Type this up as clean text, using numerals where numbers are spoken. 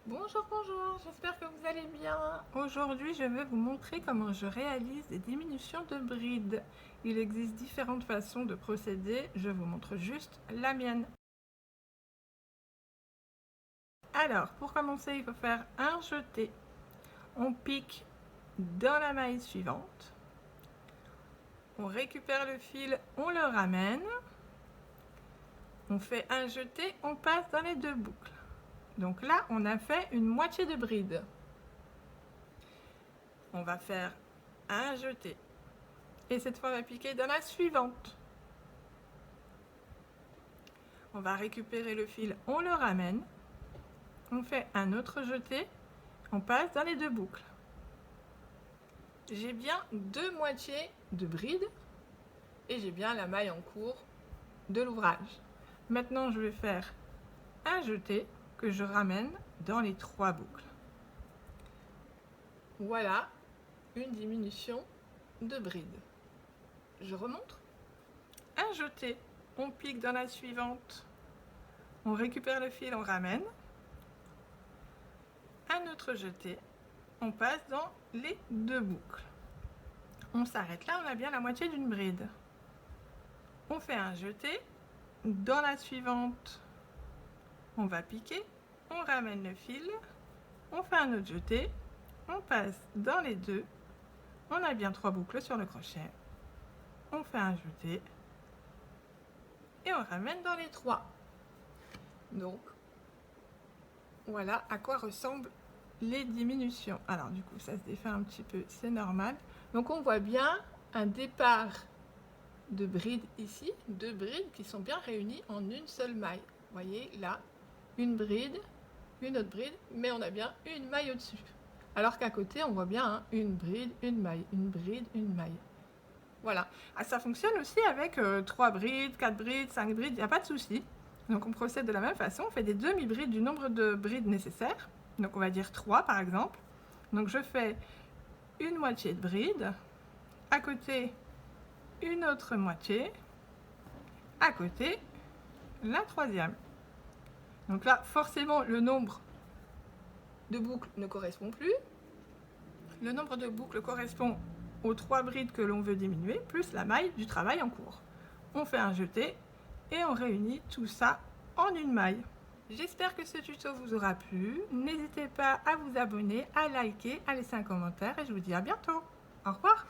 Bonjour, bonjour, j'espère que vous allez bien. Aujourd'hui, je vais vous montrer comment je réalise des diminutions de brides. Il existe différentes façons de procéder, je vous montre juste la mienne. Alors, pour commencer, il faut faire un jeté. On pique dans la maille suivante. On récupère le fil, on le ramène. On fait un jeté, on passe dans les deux boucles. Donc là, on a fait une moitié de bride. On va faire un jeté. Et cette fois, on va piquer dans la suivante. On va récupérer le fil, on le ramène. On fait un autre jeté. On passe dans les deux boucles. J'ai bien deux moitiés de bride et j'ai bien la maille en cours de l'ouvrage. Maintenant, je vais faire un jeté que je ramène dans les trois boucles. Voilà une diminution de bride. Je remonte. Un jeté, on pique dans la suivante. On récupère le fil, on ramène. Un autre jeté, on passe dans les deux boucles. On s'arrête là, on a bien la moitié d'une bride. On fait un jeté. Dans la suivante, on va piquer, on ramène le fil, on fait un autre jeté, on passe dans les deux, on a bien trois boucles sur le crochet, on fait un jeté et on ramène dans les trois. Donc, voilà à quoi ressemblent les diminutions. Alors du coup, ça se défait un petit peu, c'est normal. Donc on voit bien un départ de brides ici, deux brides qui sont bien réunies en une seule maille. Vous voyez là, une bride, une autre bride, mais on a bien une maille au-dessus. Alors qu'à côté, on voit bien hein, une bride, une maille, une bride, une maille. Voilà. Ah, ça fonctionne aussi avec 3 brides, 4 brides, 5 brides, il n'y a pas de souci. Donc on procède de la même façon, on fait des demi-brides du nombre de brides nécessaires. Donc on va dire 3 par exemple. Donc je fais une moitié de bride, à côté une autre moitié, à côté la troisième. Donc là, forcément, le nombre de boucles ne correspond plus. Le nombre de boucles correspond aux 3 brides que l'on veut diminuer, plus la maille du travail en cours. On fait un jeté et on réunit tout ça en une maille. J'espère que ce tuto vous aura plu. N'hésitez pas à vous abonner, à liker, à laisser un commentaire et je vous dis à bientôt. Au revoir.